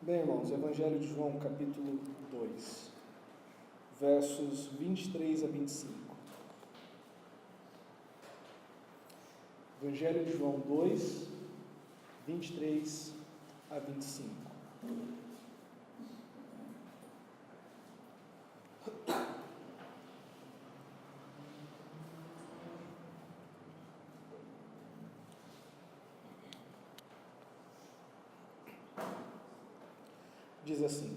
Bem, irmãos, Evangelho de João, capítulo 2, versos 23 a 25. Evangelho de João 2, 23 a 25. Diz assim: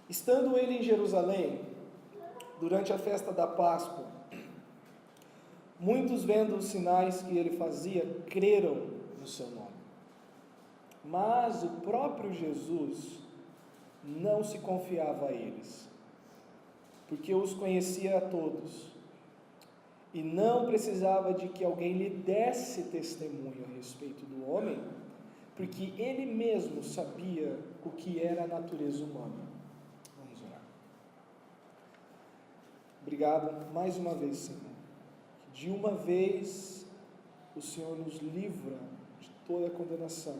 estando ele em Jerusalém, durante a festa da Páscoa, muitos, vendo os sinais que ele fazia, creram no seu nome. Mas o próprio Jesus não se confiava a eles, porque os conhecia a todos, e não precisava de que alguém lhe desse testemunho a respeito do homem, porque ele mesmo sabia o que era a natureza humana. Vamos orar. Obrigado mais uma vez, Senhor. Que de uma vez o Senhor nos livra de toda a condenação.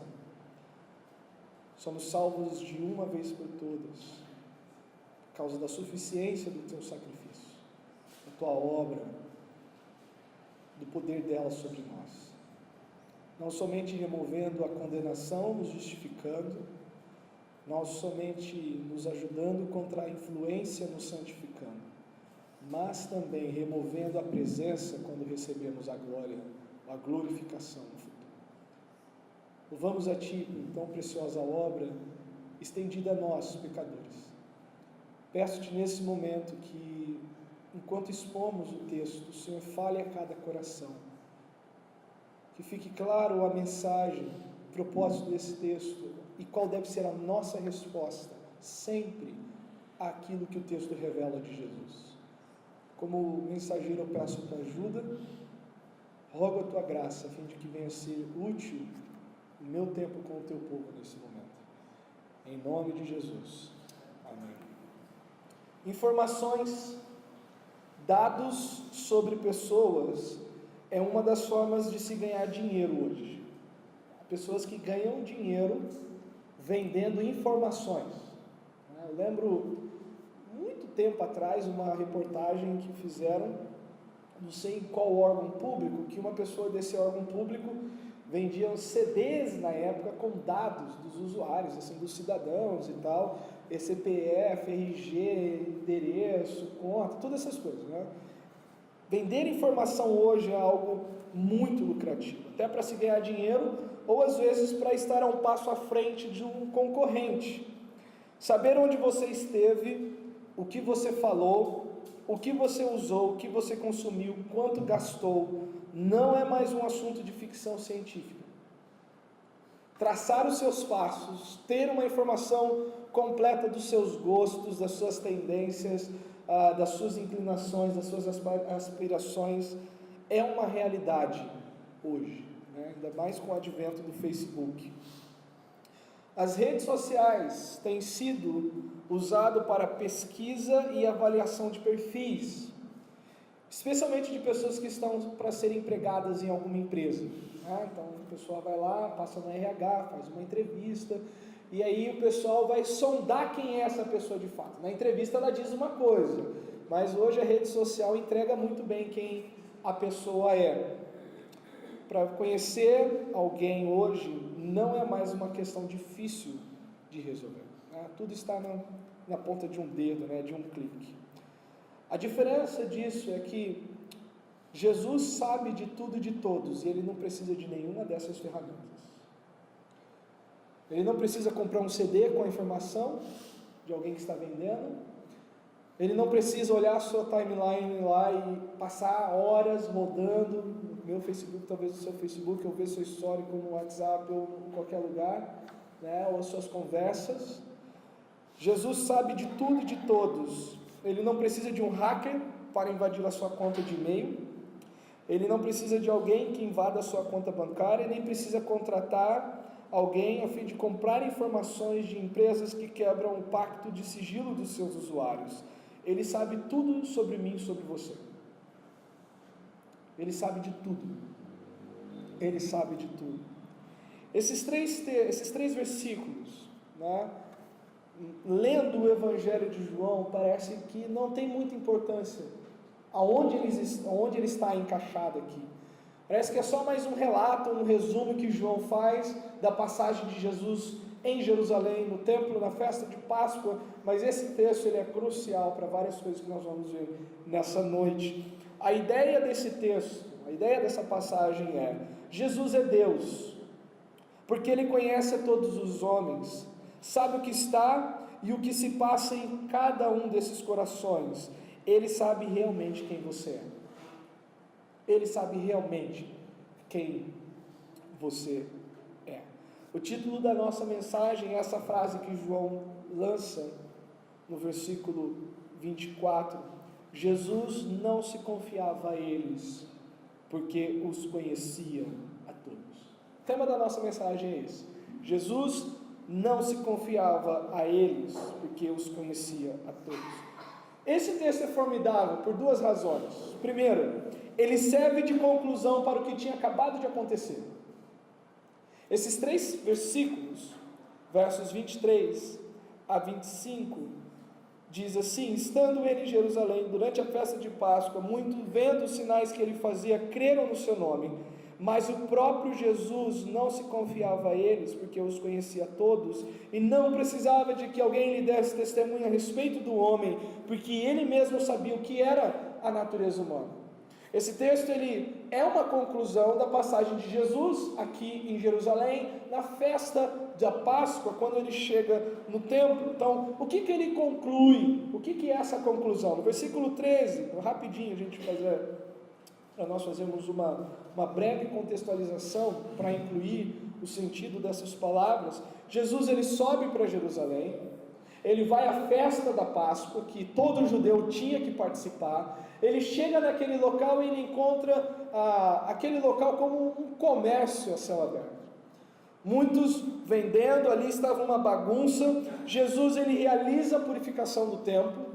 Somos salvos de uma vez por todas, por causa da suficiência do teu sacrifício, da tua obra, do poder dela sobre nós. Não somente removendo a condenação, nos justificando, não somente nos ajudando contra a influência, nos santificando, mas também removendo a presença quando recebemos a glória, a glorificação no futuro. Louvamos a Ti por tão preciosa obra estendida a nós, pecadores. Peço-te nesse momento que, enquanto expomos o texto, o Senhor fale a cada coração, que fique claro a mensagem, o propósito desse texto e qual deve ser a nossa resposta sempre àquilo que o texto revela de Jesus. Como mensageiro, eu peço a tua ajuda, rogo a tua graça a fim de que venha a ser útil o meu tempo com o teu povo nesse momento. Em nome de Jesus. Amém. Informações, dados sobre pessoas é uma das formas de se ganhar dinheiro hoje. Pessoas que ganham dinheiro vendendo informações. Eu lembro, muito tempo atrás, uma reportagem que fizeram, não sei em qual órgão público, que uma pessoa desse órgão público vendia CDs na época com dados dos usuários, assim, dos cidadãos e tal, CPF, RG, endereço, conta, todas essas coisas, né? Vender informação hoje é algo muito lucrativo, até para se ganhar dinheiro, ou às vezes para estar a um passo à frente de um concorrente. Saber onde você esteve, o que você falou, o que você usou, o que você consumiu, quanto gastou, não é mais um assunto de ficção científica. Traçar os seus passos, ter uma informação completa dos seus gostos, das suas tendências, das suas inclinações, das suas aspirações, é uma realidade hoje, né? Ainda mais com o advento do Facebook. As redes sociais têm sido usadas para pesquisa e avaliação de perfis, especialmente de pessoas que estão para serem empregadas em alguma empresa. Então a pessoa vai lá, passa no RH, faz uma entrevista, e aí o pessoal vai sondar quem é essa pessoa de fato. Na entrevista ela diz uma coisa, mas hoje a rede social entrega muito bem quem a pessoa é. Para conhecer alguém hoje não é mais uma questão difícil de resolver. Tudo está na ponta de um dedo, de um clique. A diferença disso é que Jesus sabe de tudo e de todos, e Ele não precisa de nenhuma dessas ferramentas. Ele não precisa comprar um CD com a informação de alguém que está vendendo. Ele não precisa olhar a sua timeline lá e passar horas rodando no meu Facebook, talvez no seu Facebook, ou ver seu histórico no WhatsApp ou em qualquer lugar, ou as suas conversas. Jesus sabe de tudo e de todos. Ele não precisa de um hacker para invadir a sua conta de e-mail. Ele não precisa de alguém que invada a sua conta bancária, nem precisa contratar alguém a fim de comprar informações de empresas que quebram o pacto de sigilo dos seus usuários. Ele sabe tudo sobre mim e sobre você. Ele sabe de tudo. Ele sabe de tudo. Esses três versículos, né, lendo o Evangelho de João, parece que não tem muita importância aonde ele está encaixado aqui. Parece que é só mais um relato, um resumo que João faz da passagem de Jesus em Jerusalém, no templo, na festa de Páscoa, mas esse texto ele é crucial para várias coisas que nós vamos ver nessa noite. A ideia desse texto, a ideia dessa passagem é: Jesus é Deus, porque Ele conhece a todos os homens, sabe o que está e o que se passa em cada um desses corações. Ele sabe realmente quem você é. Ele sabe realmente quem você é. O título da nossa mensagem é essa frase que João lança no versículo 24: Jesus não se confiava a eles, porque os conhecia a todos. O tema da nossa mensagem é esse: Jesus não se confiava a eles, porque os conhecia a todos. Esse texto é formidável por duas razões. Primeiro, ele serve de conclusão para o que tinha acabado de acontecer. Esses 3 versículos, versos 23 a 25, diz assim: estando ele em Jerusalém durante a festa de Páscoa, muitos, vendo os sinais que ele fazia, creram no seu nome. Mas o próprio Jesus não se confiava a eles, porque os conhecia todos, e não precisava de que alguém lhe desse testemunho a respeito do homem, porque ele mesmo sabia o que era a natureza humana. Esse texto ele é uma conclusão da passagem de Jesus aqui em Jerusalém, na festa da Páscoa, quando ele chega no templo. Então, o que ele conclui? O que é essa conclusão? No versículo 13, rapidinho a gente para nós fazermos uma breve contextualização para incluir o sentido dessas palavras. Jesus ele sobe para Jerusalém, ele vai à festa da Páscoa, que todo judeu tinha que participar. Ele chega naquele local e ele encontra aquele local como um comércio a céu aberto. Muitos vendendo, ali estava uma bagunça. Jesus ele realiza a purificação do templo,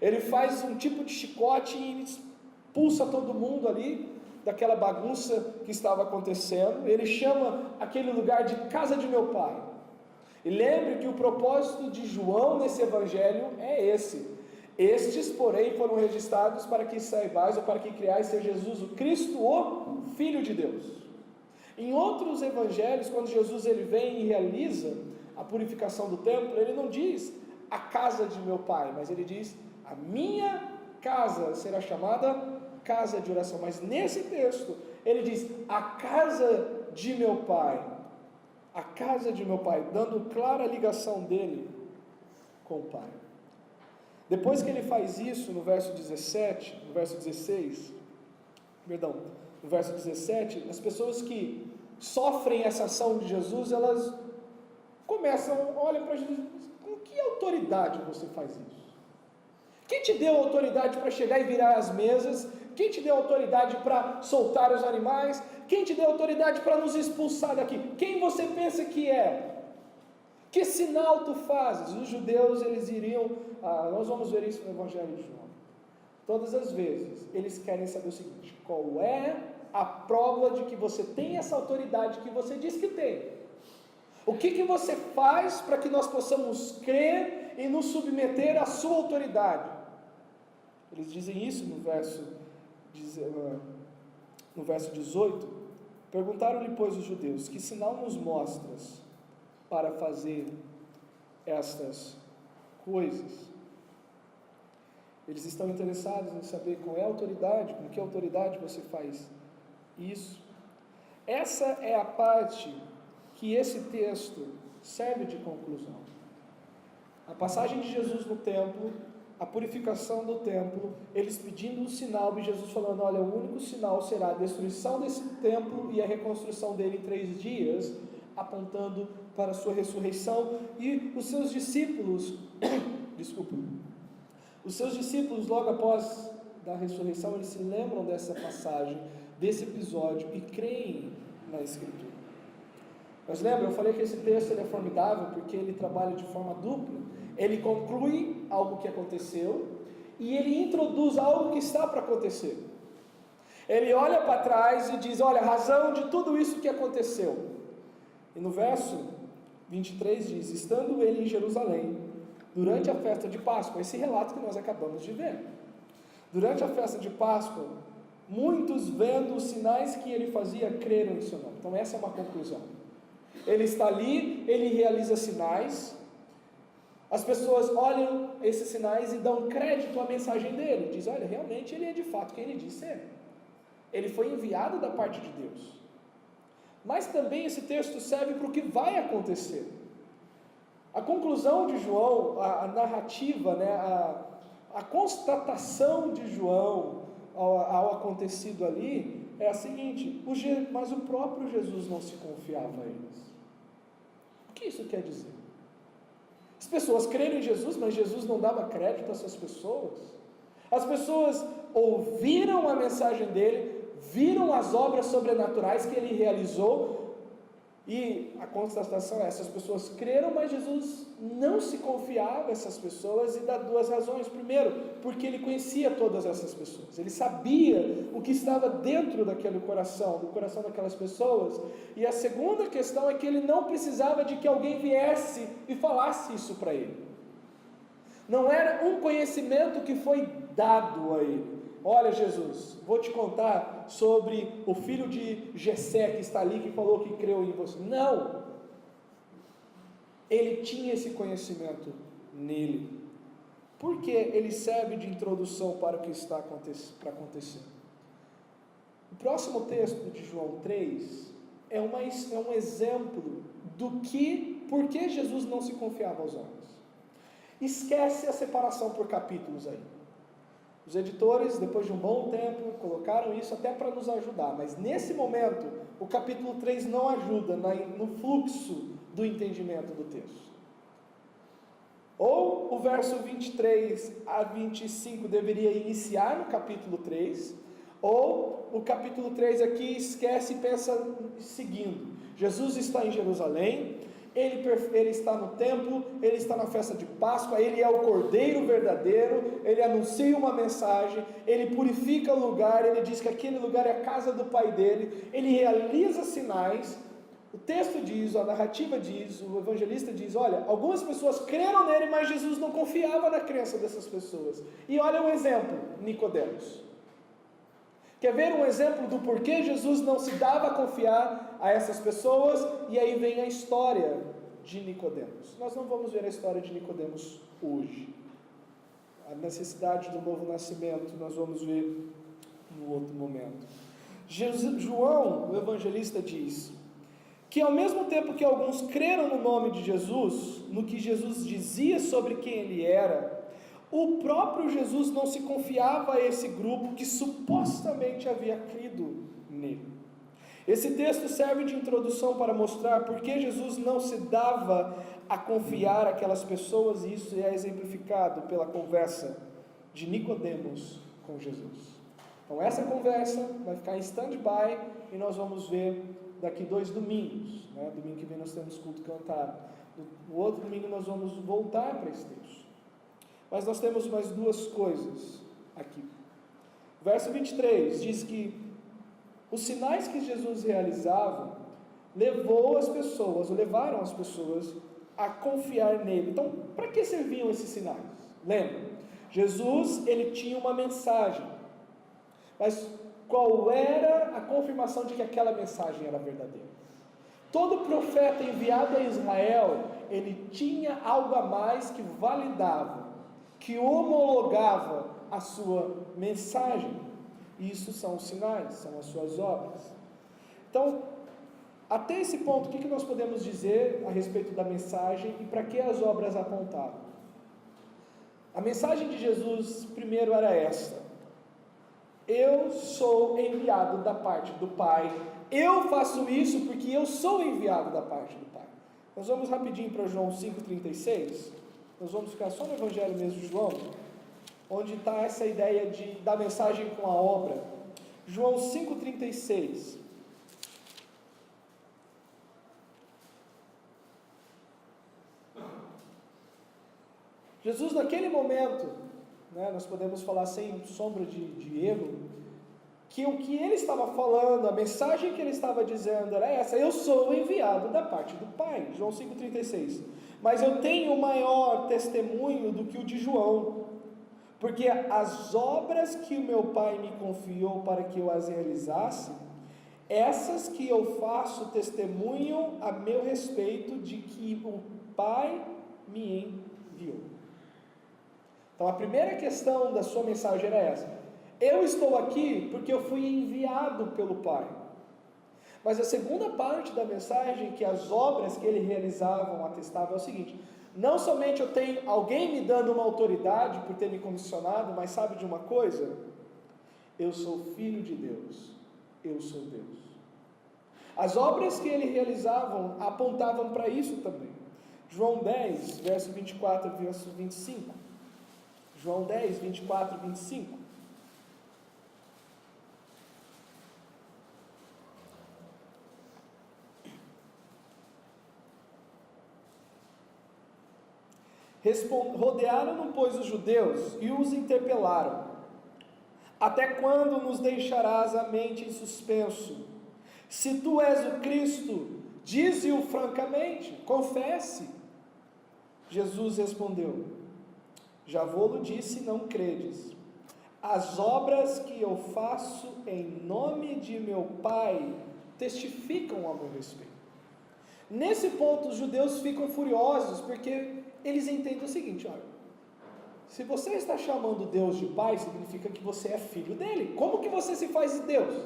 ele faz um tipo de chicote e expulsa todo mundo ali daquela bagunça que estava acontecendo. Ele chama aquele lugar de casa de meu pai. E lembre que o propósito de João nesse evangelho é esse: estes, porém, foram registrados para que saibais, ou para que criais ser Jesus o Cristo, o Filho de Deus. Em outros evangelhos, quando Jesus ele vem e realiza a purificação do templo, ele não diz a casa de meu pai, mas ele diz: a minha casa será chamada casa de oração. Mas nesse texto ele diz: a casa de meu pai, a casa de meu pai, dando clara ligação dele com o pai. Depois que ele faz isso, no verso 17, no verso 16, no verso 17, as pessoas que sofrem essa ação de Jesus, elas olham para Jesus: com que autoridade você faz isso? Quem te deu autoridade para chegar e virar as mesas? Quem te deu autoridade para soltar os animais? Quem te deu autoridade para nos expulsar daqui? Quem você pensa que é? Que sinal tu fazes? Os judeus, eles iriam, nós vamos ver isso no Evangelho de João, todas as vezes, eles querem saber o seguinte: qual é a prova de que você tem essa autoridade que você diz que tem? O que você faz para que nós possamos crer e nos submeter à sua autoridade? Eles dizem isso no verso 18. Perguntaram-lhe, pois, os judeus: que sinal nos mostras para fazer estas coisas? Eles estão interessados em saber qual é a autoridade, com que autoridade você faz isso. Essa é a parte que esse texto serve de conclusão. A passagem de Jesus no templo, a purificação do templo, eles pedindo um sinal, e Jesus falando: olha, o único sinal será a destruição desse templo e a reconstrução dele em 3 dias, apontando para a sua ressurreição. E os seus discípulos, os seus discípulos logo após da ressurreição, eles se lembram dessa passagem, desse episódio, e creem na Escritura. Mas lembra, eu falei que esse texto ele é formidável, porque ele trabalha de forma dupla. Ele conclui algo que aconteceu, e ele introduz algo que está para acontecer. Ele olha para trás e diz: olha, a razão de tudo isso que aconteceu. E no verso 23 diz: estando ele em Jerusalém, durante a festa de Páscoa, esse relato que nós acabamos de ver. Durante a festa de Páscoa, muitos, vendo os sinais que ele fazia, creram em seu nome. Então essa é uma conclusão. Ele está ali, ele realiza sinais, as pessoas olham esses sinais e dão crédito à mensagem dele. Diz: olha, realmente ele é de fato quem ele diz ser. Ele foi enviado da parte de Deus. Mas também esse texto serve para o que vai acontecer. A conclusão de João, a narrativa, né, a constatação de João ao acontecido ali é a seguinte: mas o próprio Jesus não se confiava a eles. O que isso quer dizer? As pessoas creram em Jesus, mas Jesus não dava crédito a essas pessoas. As pessoas ouviram a mensagem dele, viram as obras sobrenaturais que ele realizou, e a constatação é: essas pessoas creram, mas Jesus não se confiava a essas pessoas, e dá duas razões. Primeiro, porque ele conhecia todas essas pessoas, ele sabia o que estava dentro daquele coração, do coração daquelas pessoas. E a segunda questão é que ele não precisava de que alguém viesse e falasse isso para ele. Não era um conhecimento que foi dado a ele. Olha, Jesus, vou te contar sobre o filho de Jessé que está ali, que falou que creu em você. Não! Ele tinha esse conhecimento nele. Porque ele serve de introdução para o que está para acontecer. O próximo texto de João 3 é um exemplo por que Jesus não se confiava aos homens. Esquece a separação por capítulos aí. Os editores, depois de um bom tempo, colocaram isso até para nos ajudar, mas nesse momento, o capítulo 3 não ajuda no fluxo do entendimento do texto. Ou o verso 23 a 25 deveria iniciar no capítulo 3, ou o capítulo 3 aqui esquece e pensa seguindo: Jesus está em Jerusalém, ele está no templo, ele está na festa de Páscoa, ele é o Cordeiro verdadeiro, ele anuncia uma mensagem, ele purifica o lugar, ele diz que aquele lugar é a casa do Pai dele, ele realiza sinais. O texto diz, a narrativa diz, o evangelista diz: olha, algumas pessoas creram nele, mas Jesus não confiava na crença dessas pessoas. E olha um exemplo: Nicodemos. Quer ver um exemplo do porquê Jesus não se dava a confiar a essas pessoas? E aí vem a história de Nicodemos. Nós não vamos ver a história de Nicodemos hoje. A necessidade do novo nascimento nós vamos ver no outro momento. João, o evangelista, diz que ao mesmo tempo que alguns creram no nome de Jesus, no que Jesus dizia sobre quem ele era, o próprio Jesus não se confiava a esse grupo que supostamente havia crido nele. Esse texto serve de introdução para mostrar por que Jesus não se dava a confiar aquelas pessoas, e isso é exemplificado pela conversa de Nicodemos com Jesus. Então essa conversa vai ficar em stand-by e nós vamos ver daqui 2 domingos, né? Domingo que vem nós temos culto cantado. No outro domingo nós vamos voltar para esse texto. Mas nós temos mais duas coisas aqui. Verso 23 diz que os sinais que Jesus realizava levaram as pessoas a confiar nele. Então, para que serviam esses sinais? Lembra? Jesus, ele tinha uma mensagem. Mas qual era a confirmação de que aquela mensagem era verdadeira? Todo profeta enviado a Israel, ele tinha algo a mais que validava, que homologava a sua mensagem. Isso são os sinais, são as suas obras. Então, até esse ponto, o que nós podemos dizer a respeito da mensagem e para que as obras apontavam? A mensagem de Jesus, primeiro, era esta: eu sou enviado da parte do Pai, eu faço isso porque eu sou enviado da parte do Pai. Nós vamos rapidinho para João 5,36, nós vamos ficar só no Evangelho mesmo de João, onde está essa ideia da mensagem com a obra. João 5,36. Jesus, naquele momento, né, nós podemos falar sem sombra de erro, que o que ele estava falando, a mensagem que ele estava dizendo era essa: eu sou o enviado da parte do Pai, João 5,36, mas eu tenho maior testemunho do que o de João, porque as obras que o meu Pai me confiou para que eu as realizasse, essas que eu faço testemunham a meu respeito de que o Pai me enviou. Então a primeira questão da sua mensagem era essa: eu estou aqui porque eu fui enviado pelo Pai. Mas a segunda parte da mensagem, que as obras que ele realizavam atestavam, é o seguinte: não somente eu tenho alguém me dando uma autoridade por ter me comissionado, mas sabe de uma coisa? Eu sou filho de Deus, eu sou Deus. As obras que ele realizavam apontavam para isso também. João 10, verso 24 e verso 25. João 10, 24 e 25. Rodearam-no, pois, os judeus e os interpelaram: até quando nos deixarás a mente em suspenso? Se tu és o Cristo, dize-o francamente, confesse. Jesus respondeu: já vou-lo disse, não credes. As obras que eu faço em nome de meu Pai testificam a meu respeito. Nesse ponto, os judeus ficam furiosos, porque eles entendem o seguinte: olha, se você está chamando Deus de Pai, significa que você é filho dele. Como que você se faz de Deus?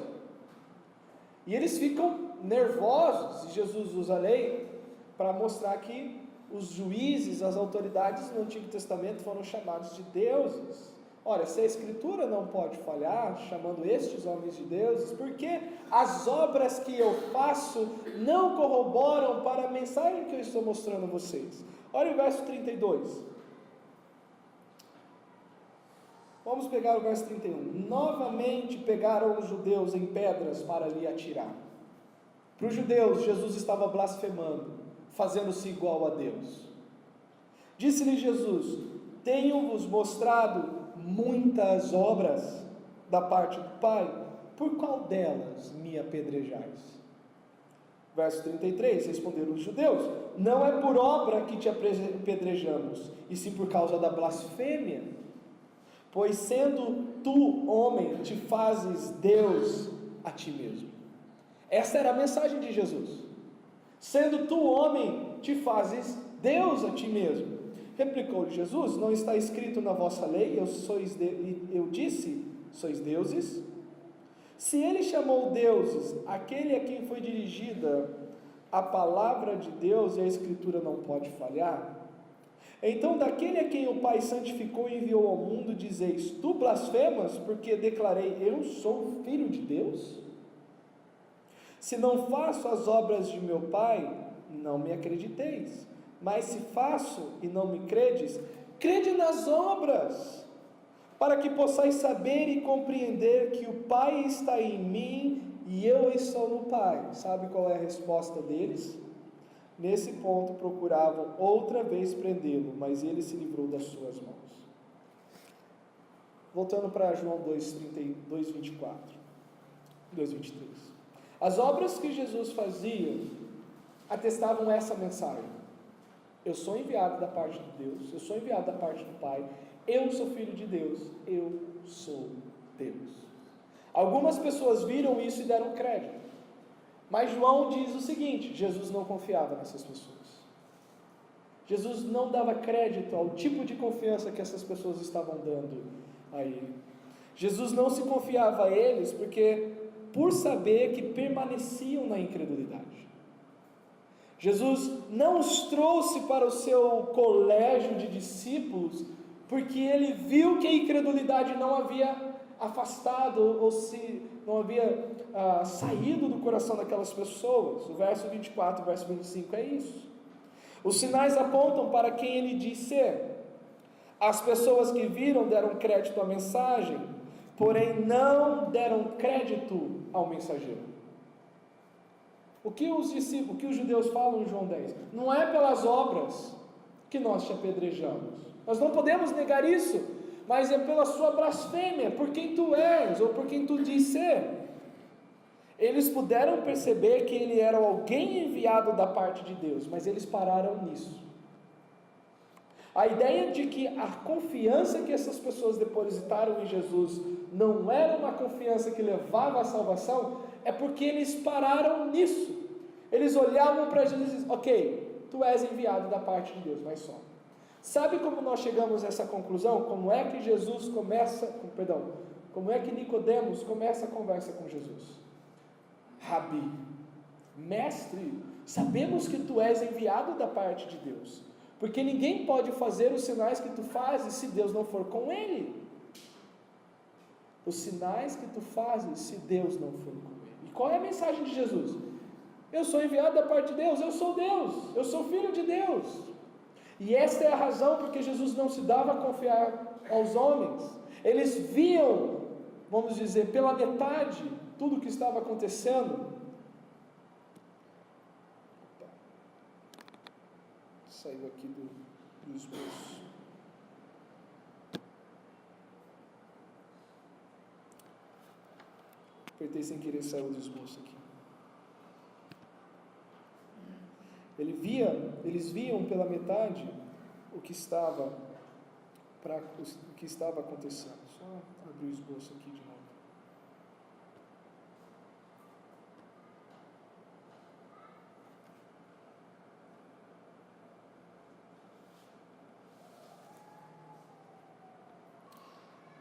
E eles ficam nervosos, e Jesus usa a lei para mostrar que os juízes, as autoridades no Antigo Testamento foram chamados de deuses. Olha, se a Escritura não pode falhar, chamando estes homens de deuses, porque as obras que eu faço não corroboram para a mensagem que eu estou mostrando a vocês. Olha o verso 32. Vamos pegar o verso 31. Novamente pegaram os judeus em pedras para lhe atirar. Para os judeus, Jesus estava blasfemando, fazendo-se igual a Deus. Disse-lhe Jesus: tenho-vos mostrado muitas obras da parte do Pai, por qual delas me apedrejais? Verso 33, responderam os judeus: não é por obra que te apedrejamos, e sim por causa da blasfêmia, pois sendo tu homem, te fazes Deus a ti mesmo. Essa era a mensagem de Jesus: sendo tu homem, te fazes Deus a ti mesmo. Replicou-lhe Jesus: não está escrito na vossa lei, eu disse, sois deuses? Se ele chamou deuses aquele a quem foi dirigida a palavra de Deus, e a Escritura não pode falhar, então daquele a quem o Pai santificou e enviou ao mundo, dizeis: tu blasfemas, porque declarei, eu sou filho de Deus? Se não faço as obras de meu Pai, não me acrediteis. Mas se faço e não me credes, crede nas obras, para que possais saber e compreender que o Pai está em mim e eu estou no Pai. Sabe qual é a resposta deles? Nesse ponto procuravam outra vez prendê-lo, mas ele se livrou das suas mãos. Voltando para João 2:24, 2:23. As obras que Jesus fazia atestavam essa mensagem: eu sou enviado da parte de Deus, eu sou enviado da parte do Pai, eu sou filho de Deus, eu sou Deus. Algumas pessoas viram isso e deram crédito, mas João diz o seguinte: Jesus não confiava nessas pessoas. Jesus não dava crédito ao tipo de confiança que essas pessoas estavam dando a ele. Jesus não se confiava a eles por saber que permaneciam na incredulidade. Jesus não os trouxe para o seu colégio de discípulos porque ele viu que a incredulidade não havia afastado ou não havia saído do coração daquelas pessoas. O verso 24 e o verso 25 é isso. Os sinais apontam para quem ele diz ser. As pessoas que viram deram crédito à mensagem, porém não deram crédito ao mensageiro. O que os judeus falam em João 10? Não é pelas obras que nós te apedrejamos. Nós não podemos negar isso, mas é pela sua blasfêmia, por quem tu és, ou por quem tu diz ser. Eles puderam perceber que ele era alguém enviado da parte de Deus, mas eles pararam nisso. A ideia de que a confiança que essas pessoas depositaram em Jesus não era uma confiança que levava à salvação, é porque eles pararam nisso. Eles olhavam para Jesus e diziam: ok, tu és enviado da parte de Deus, mas só. Sabe como nós chegamos a essa conclusão? Como é que como é que Nicodemos começa a conversa com Jesus? Rabi, mestre, sabemos que tu és enviado da parte de Deus, porque ninguém pode fazer os sinais que tu fazes se Deus não for com ele. Os sinais que tu fazes se Deus não for com ele. E qual é a mensagem de Jesus? Eu sou enviado da parte de Deus, eu sou Deus, eu sou filho de Deus. E esta é a razão porque Jesus não se dava a confiar aos homens. Eles viam, vamos dizer, pela metade, tudo o que estava acontecendo. Saiu aqui do esboço. Apertei sem querer, saiu do esboço aqui. Eles viam pela metade o que estava acontecendo. Só abrir o esboço aqui de novo.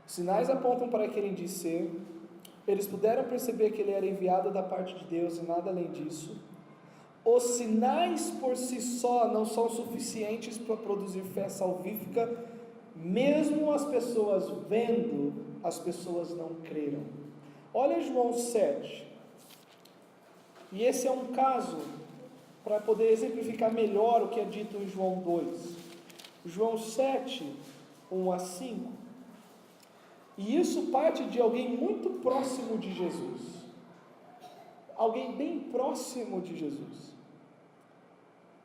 Os sinais apontam para quem ele diz ser. Eles puderam perceber que ele era enviado da parte de Deus e nada além disso. Os sinais por si só não são suficientes para produzir fé salvífica. Mesmo as pessoas vendo, as pessoas não creram. Olha João 7. E esse é um caso para poder exemplificar melhor o que é dito em João 2. João 7, 1 a 5. E isso parte de alguém muito próximo de Jesus. Alguém bem próximo de Jesus.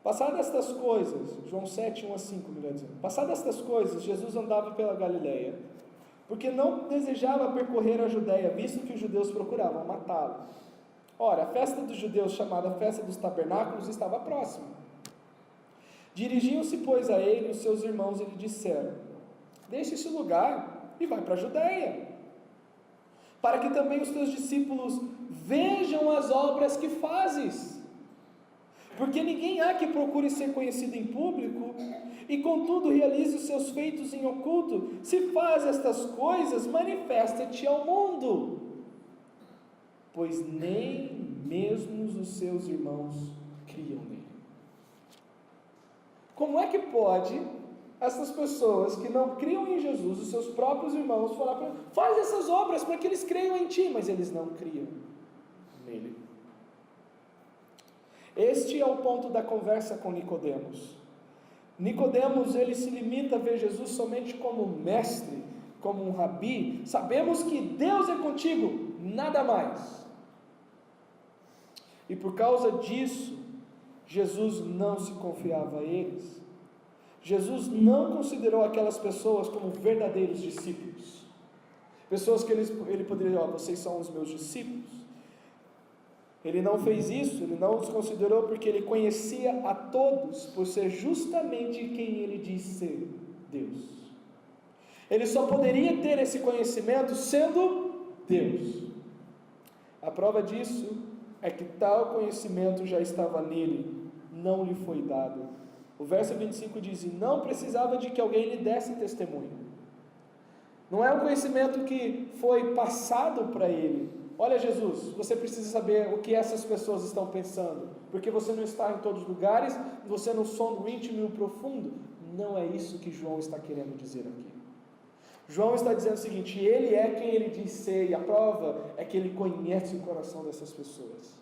Passadas estas coisas, João 7, 1 a 5, melhor dizendo. Passadas estas coisas, Jesus andava pela Galileia, porque não desejava percorrer a Judéia, visto que os judeus procuravam matá-lo. Ora, a festa dos judeus, chamada Festa dos Tabernáculos, estava próxima. Dirigiam-se, pois, a ele os seus irmãos e lhe disseram: deixa esse lugar e vai para a Judéia, para que também os teus discípulos vejam as obras que fazes. Porque ninguém há que procure ser conhecido em público, e contudo realize os seus feitos em oculto. Se faz estas coisas, manifesta-te ao mundo, pois nem mesmo os seus irmãos criam nele. Como é que pode essas pessoas que não criam em Jesus, os seus próprios irmãos, falar para ele: faz essas obras para que eles creiam em ti, mas eles não criam nele? Este é o ponto da conversa com Nicodemos. Nicodemos, ele se limita a ver Jesus somente como mestre, como um rabi. Sabemos que Deus é contigo, nada mais. E por causa disso, Jesus não se confiava a eles. Jesus não considerou aquelas pessoas como verdadeiros discípulos. Pessoas que ele poderia dizer: vocês são os meus discípulos. Ele não fez isso, ele não os considerou, porque ele conhecia a todos por ser justamente quem ele diz ser, Deus. Ele só poderia ter esse conhecimento sendo Deus. A prova disso é que tal conhecimento já estava nele, não lhe foi dado. O verso 25 diz: e não precisava de que alguém lhe desse testemunho. Não é um conhecimento que foi passado para ele. Olha, Jesus, você precisa saber o que essas pessoas estão pensando, porque você não está em todos os lugares, você não sonda o íntimo e o profundo. Não é isso que João está querendo dizer aqui. João está dizendo o seguinte: ele é quem ele diz ser, e a prova é que ele conhece o coração dessas pessoas.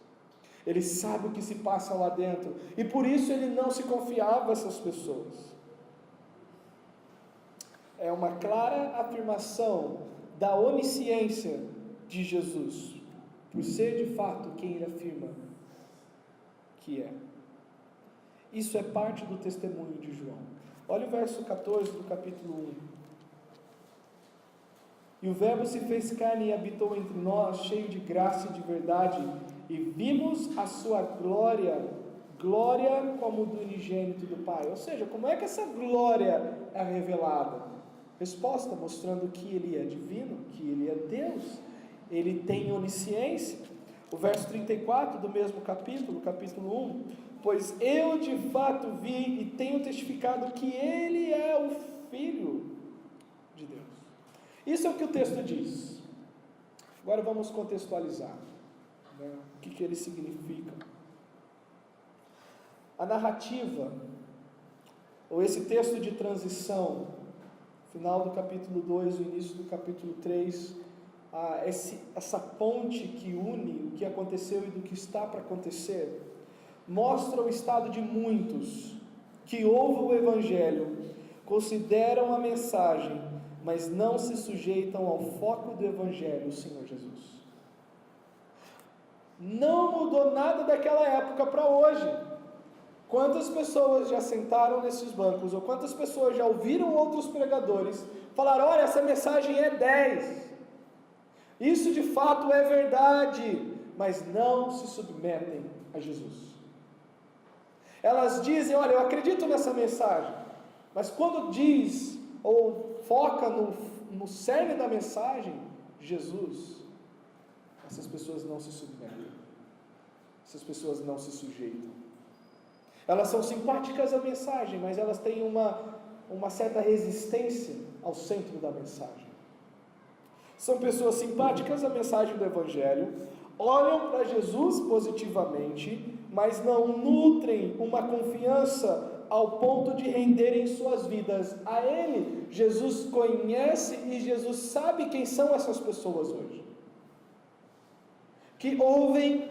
Ele sabe o que se passa lá dentro, e por isso ele não se confiava a essas pessoas. É uma clara afirmação da onisciência de Jesus, por ser de fato quem ele afirma que é. Isso é parte do testemunho de João. Olha o verso 14 do capítulo 1. E o Verbo se fez carne e habitou entre nós, cheio de graça e de verdade, e vimos a sua glória, glória como do unigênito do Pai. Ou seja, como é que essa glória é revelada? Resposta, mostrando que Ele é divino, que Ele é Deus, Ele tem onisciência. O verso 34 do mesmo capítulo, capítulo 1, pois eu de fato vi e tenho testificado que Ele é o Filho de Deus. Isso é o que o texto diz. Agora vamos contextualizar, né? O que ele significa. A narrativa, ou esse texto de transição, final do capítulo 2, o início do capítulo 3, essa ponte que une o que aconteceu e do que está para acontecer, mostra o estado de muitos que ouvem o Evangelho, consideram a mensagem, mas não se sujeitam ao foco do Evangelho, o Senhor Jesus. Não mudou nada daquela época para hoje. Quantas pessoas já sentaram nesses bancos, ou quantas pessoas já ouviram outros pregadores, falaram, olha, essa mensagem é 10, isso de fato é verdade, mas não se submetem a Jesus. Elas dizem, olha, eu acredito nessa mensagem, mas quando diz, ou foca no cerne da mensagem, Jesus, essas pessoas não se submetem, essas pessoas não se sujeitam. Elas são simpáticas à mensagem, mas elas têm uma certa resistência ao centro da mensagem. São pessoas simpáticas à mensagem do Evangelho, olham para Jesus positivamente, mas não nutrem uma confiança ao ponto de renderem suas vidas a Ele. Jesus conhece e Jesus sabe quem são essas pessoas hoje. Que ouvem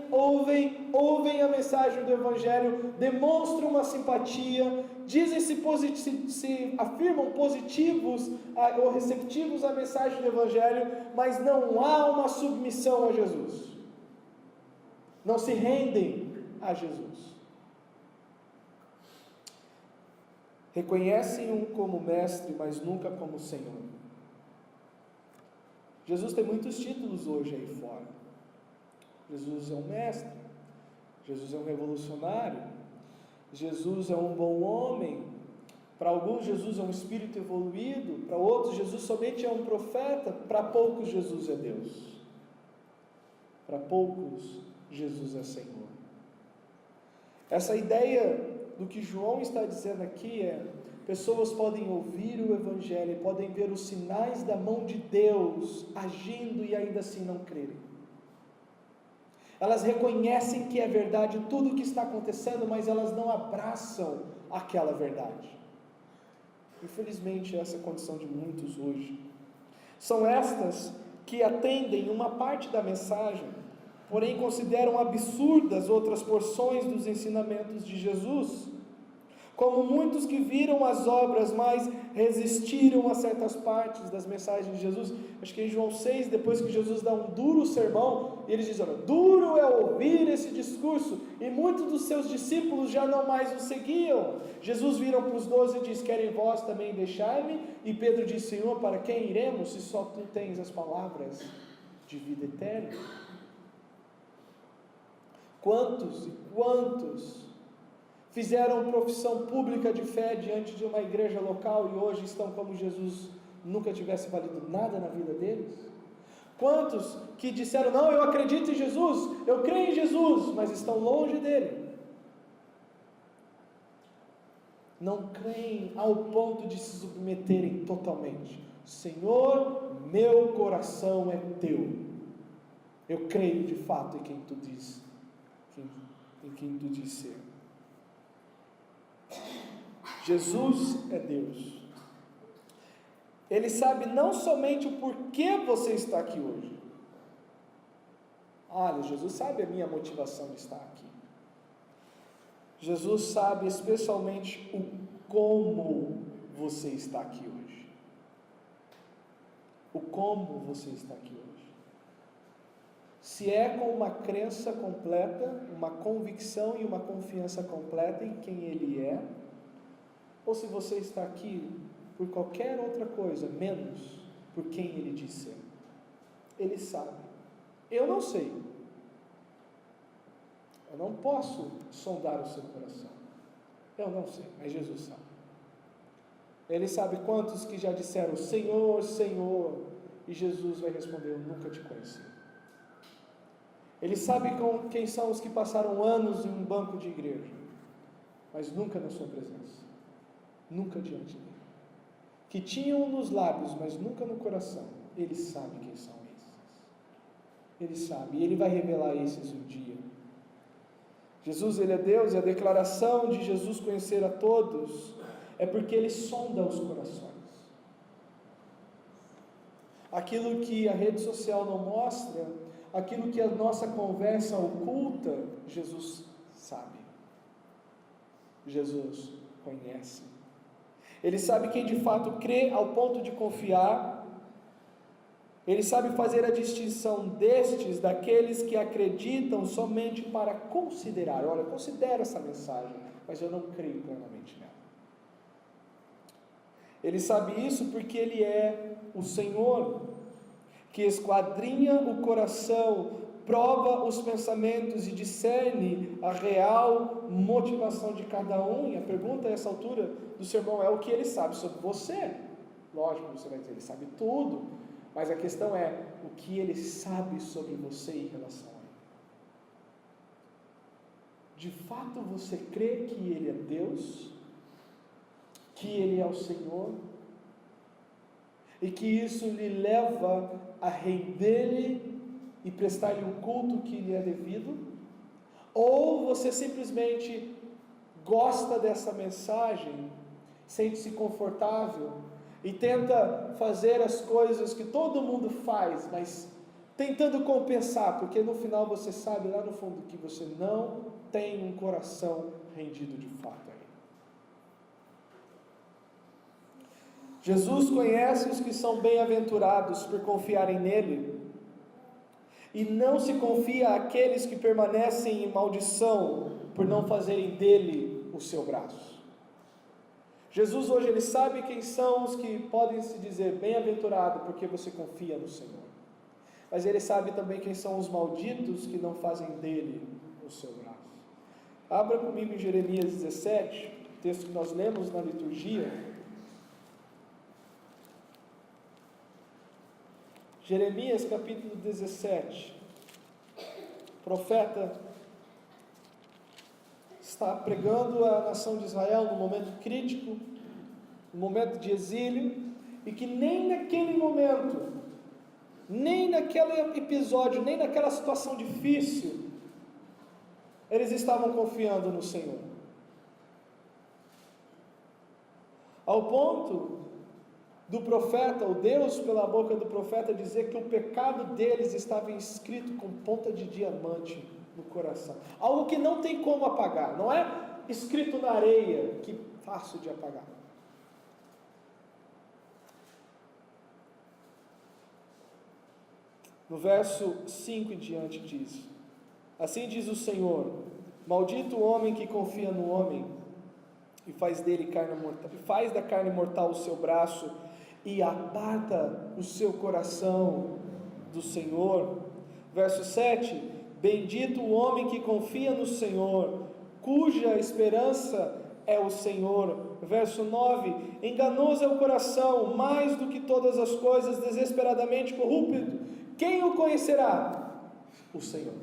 a mensagem do Evangelho, demonstram uma simpatia, se afirmam positivos ou receptivos à mensagem do Evangelho, mas não há uma submissão a Jesus, não se rendem a Jesus. Reconhecem um como mestre, mas nunca como Senhor. Jesus tem muitos títulos hoje aí fora. Jesus é um mestre, Jesus é um revolucionário, Jesus é um bom homem, para alguns Jesus é um espírito evoluído, para outros Jesus somente é um profeta, para poucos Jesus é Deus, para poucos Jesus é Senhor. Essa ideia do que João está dizendo aqui é, pessoas podem ouvir o Evangelho, podem ver os sinais da mão de Deus agindo e ainda assim não crerem. Elas reconhecem que é verdade tudo o que está acontecendo, mas elas não abraçam aquela verdade. Infelizmente, essa é a condição de muitos hoje. São estas que atendem uma parte da mensagem, porém consideram absurdas outras porções dos ensinamentos de Jesus, como muitos que viram as obras, mas resistiram a certas partes das mensagens de Jesus. Acho que em João 6, depois que Jesus dá um duro sermão, eles dizem, duro é ouvir esse discurso, e muitos dos seus discípulos já não mais o seguiam. Jesus vira para os 12 e diz, querem vós também deixar-me? E Pedro diz, Senhor, para quem iremos, se só tu tens as palavras de vida eterna? Quantos e quantos fizeram profissão pública de fé diante de uma igreja local e hoje estão como Jesus nunca tivesse valido nada na vida deles? Quantos que disseram, não, eu acredito em Jesus, eu creio em Jesus, mas estão longe dele? Não creem ao ponto de se submeterem totalmente. Senhor, meu coração é teu. Eu creio de fato em quem tu diz, em quem tu diz ser. Jesus é Deus. Ele sabe não somente o porquê você está aqui hoje. Olha, Jesus sabe a minha motivação de estar aqui. Jesus sabe especialmente o como você está aqui hoje. O como você está aqui hoje. Se é com uma crença completa, uma convicção e uma confiança completa em quem Ele é, ou se você está aqui por qualquer outra coisa, menos por quem Ele diz ser. Ele sabe. Eu não sei. Eu não posso sondar o seu coração. Eu não sei, mas Jesus sabe. Ele sabe quantos que já disseram Senhor, Senhor, e Jesus vai responder: eu nunca te conheci. Ele sabe quem são os que passaram anos em um banco de igreja, mas nunca na sua presença, nunca diante dele, que tinham nos lábios, mas nunca no coração. Ele sabe quem são esses. Ele sabe, e ele vai revelar esses um dia. Jesus, ele é Deus, e a declaração de Jesus conhecer a todos é porque ele sonda os corações. Aquilo que a rede social não mostra, aquilo que a nossa conversa oculta, Jesus sabe. Jesus conhece. Ele sabe quem de fato crê ao ponto de confiar. Ele sabe fazer a distinção destes daqueles que acreditam somente para considerar. Olha, eu considero essa mensagem, mas eu não creio plenamente nela. Ele sabe isso porque Ele é o Senhor, que esquadrinha o coração, prova os pensamentos e discerne a real motivação de cada um. E a pergunta a essa altura do sermão é: o que Ele sabe sobre você? Lógico, você vai dizer, Ele sabe tudo, mas a questão é, o que Ele sabe sobre você em relação a Ele? De fato você crê que Ele é Deus? Que Ele é o Senhor, e que isso lhe leva a render-lhe e prestar-lhe o culto que lhe é devido? Ou você simplesmente gosta dessa mensagem, sente-se confortável e tenta fazer as coisas que todo mundo faz, mas tentando compensar, porque no final você sabe lá no fundo que você não tem um coração rendido de fato a Ele. Jesus conhece os que são bem-aventurados por confiarem nele, e não se confia àqueles que permanecem em maldição por não fazerem dele o seu braço. Jesus hoje ele sabe quem são os que podem se dizer bem-aventurado porque você confia no Senhor, mas ele sabe também quem são os malditos que não fazem dele o seu braço. Abra comigo em Jeremias 17, texto que nós lemos na liturgia. Jeremias capítulo 17, o profeta está pregando a nação de Israel num momento crítico, num momento de exílio, e que nem naquele momento, nem naquele episódio, nem naquela situação difícil, eles estavam confiando no Senhor. Ao ponto do profeta, o Deus pela boca do profeta dizer que o pecado deles estava escrito com ponta de diamante no coração, algo que não tem como apagar, não é escrito na areia, que fácil de apagar. No verso 5 em diante diz: assim diz o Senhor, maldito o homem que confia no homem, e faz dele carne mortal, e faz da carne mortal o seu braço, e aparta o seu coração do Senhor. Verso 7, bendito o homem que confia no Senhor, cuja esperança é o Senhor. Verso 9, enganoso é o coração, mais do que todas as coisas, desesperadamente corrupto, quem o conhecerá? O Senhor.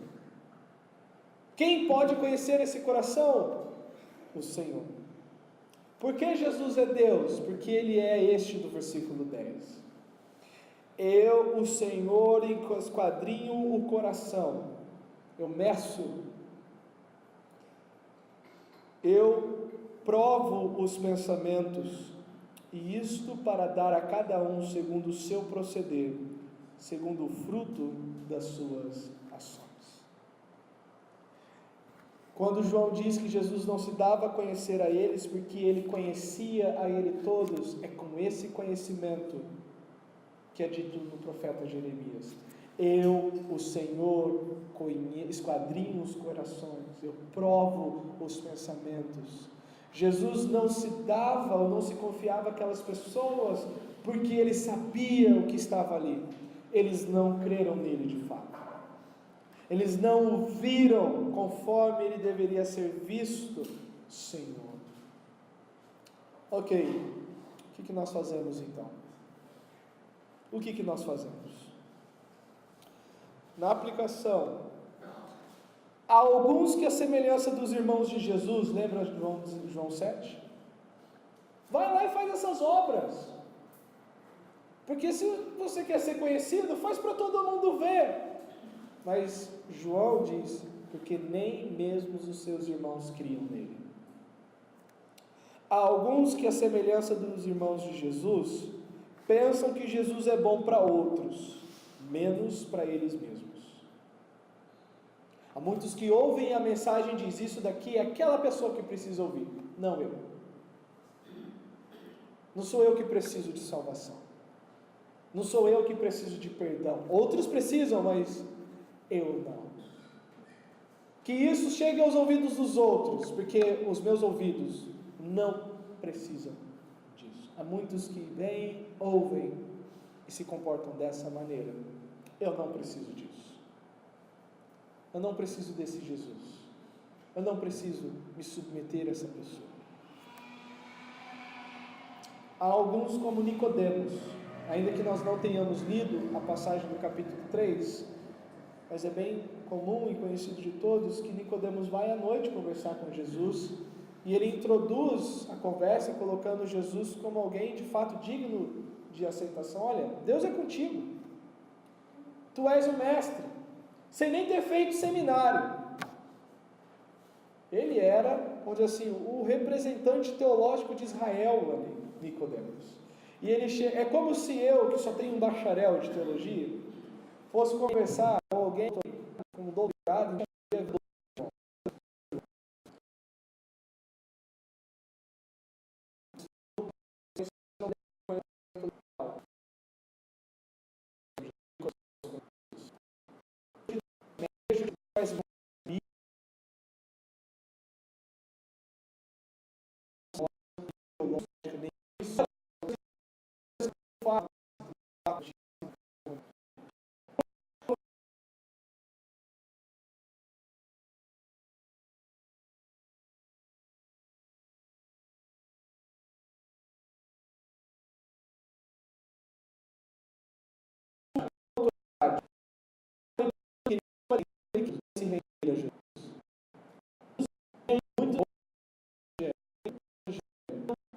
Quem pode conhecer esse coração? O Senhor. Por que Jesus é Deus? Porque Ele é este do versículo 10. Eu, o Senhor, esquadrinho o coração, eu meço, eu provo os pensamentos, e isto para dar a cada um segundo o seu proceder, segundo o fruto das suas ações. Quando João diz que Jesus não se dava a conhecer a eles, porque ele conhecia a ele todos, é com esse conhecimento que é dito no profeta Jeremias: eu, o Senhor, esquadrinho os corações, eu provo os pensamentos. Jesus não se dava ou não se confiava àquelas pessoas porque ele sabia o que estava ali. eles não creram nele de fato. Eles não o viram conforme ele deveria ser visto, Senhor. Ok, o que nós fazemos então? O que nós fazemos? Na aplicação, há alguns que a semelhança dos irmãos de Jesus, lembra de João 7? Vai lá e faz essas obras. Porque se você quer ser conhecido, faz para todo mundo ver. Mas João diz, porque nem mesmo os seus irmãos criam nele. Há alguns que a semelhança dos irmãos de Jesus, pensam que Jesus é bom para outros, menos para eles mesmos. Há muitos que ouvem a mensagem e dizem, isso daqui é aquela pessoa que precisa ouvir. Não eu. Não sou eu que preciso de salvação. Não sou eu que preciso de perdão. Outros precisam, mas eu não. Que isso chegue aos ouvidos dos outros, porque os meus ouvidos não precisam disso. Há muitos que vêm, ouvem e se comportam dessa maneira. Eu não preciso disso. Eu não preciso desse Jesus. Eu não preciso me submeter a essa pessoa. Há alguns como Nicodemos, ainda que nós não tenhamos lido a passagem do capítulo 3, mas é bem comum e conhecido de todos que Nicodemos vai à noite conversar com Jesus e ele introduz a conversa colocando Jesus como alguém de fato digno de aceitação. Olha, Deus é contigo, tu és o mestre, sem nem ter feito seminário. Ele era, vamos dizer assim, o representante teológico de Israel ali, Nicodemos. E ele é como se eu, que só tenho um bacharel de teologia, fosse conversar com alguém com um doutorado em teologia.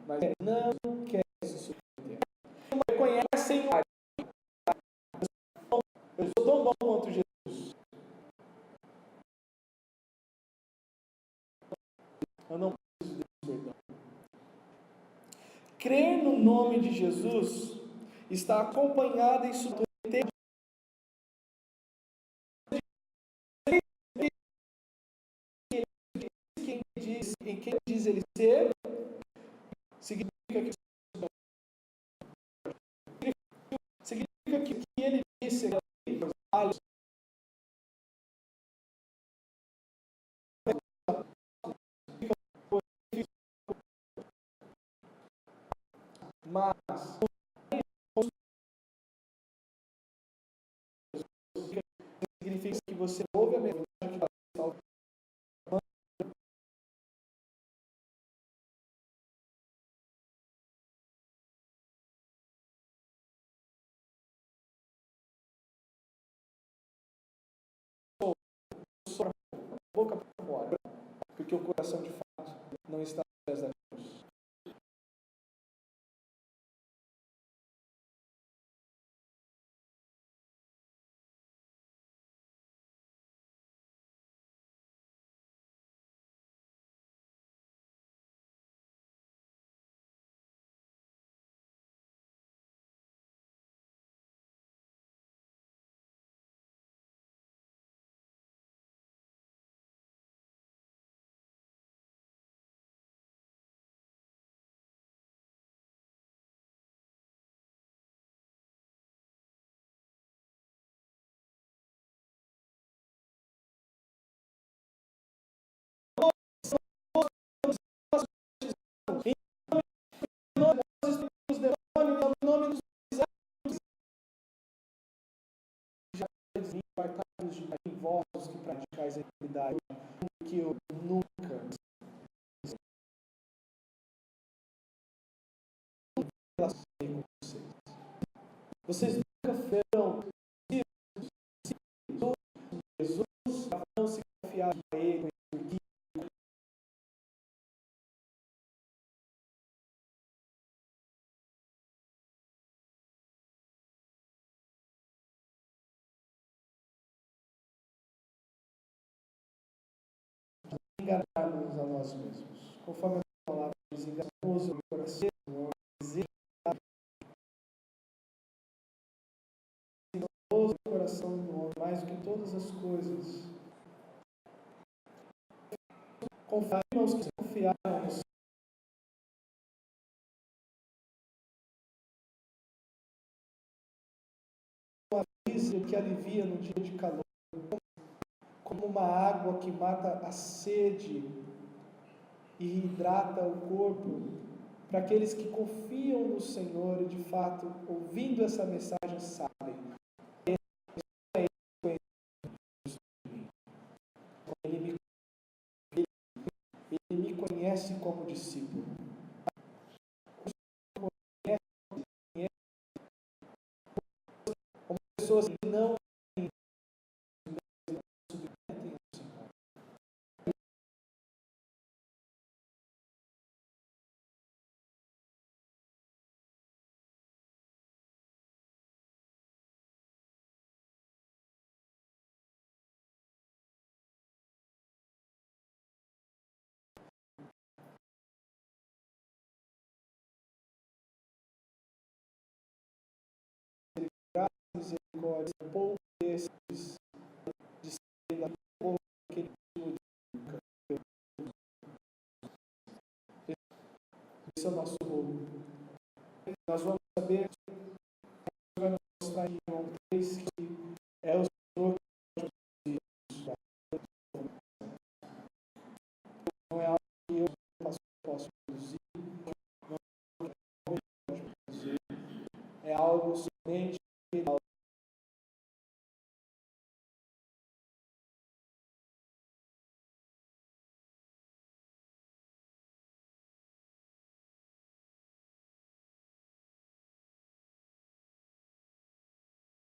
Mas não quer se submeter. Reconhecem o eu sou tão bom quanto Jesus. Eu não preciso desse perdão. Crer no nome de Jesus está acompanhado em sua em quem diz ele ser, significa que o que ele disse mas significa que você ouve a mensagem que está só boca para fora, porque o coração de fato não está aos pés da cruz. em vós que praticais a iniquidade, que eu nunca relacionei com vocês. Vocês nunca foram Jesus, não se confiaram a Ele, porque enganarmos a nós mesmos. Conforme a palavra diz, enganamos o coração, o coração do homem mais do que todas as coisas. Confiamos que confiaram no Senhor. Uma brisa que alivia no dia de calor, como uma água que mata a sede e hidrata o corpo. Para aqueles que confiam no Senhor e de fato, ouvindo essa mensagem, sabem. Ele me conhece como discípulo. Como pessoas que não submetem ao Senhor. Misericórdia, pouco desses de serem da pouco aquele esse é o nosso rogo. Nós vamos saber, vai nos mostrar em João 3 que é o Senhor que produz isso. Não é algo que eu posso produzir, não é algo que eu posso produzir, é algo somente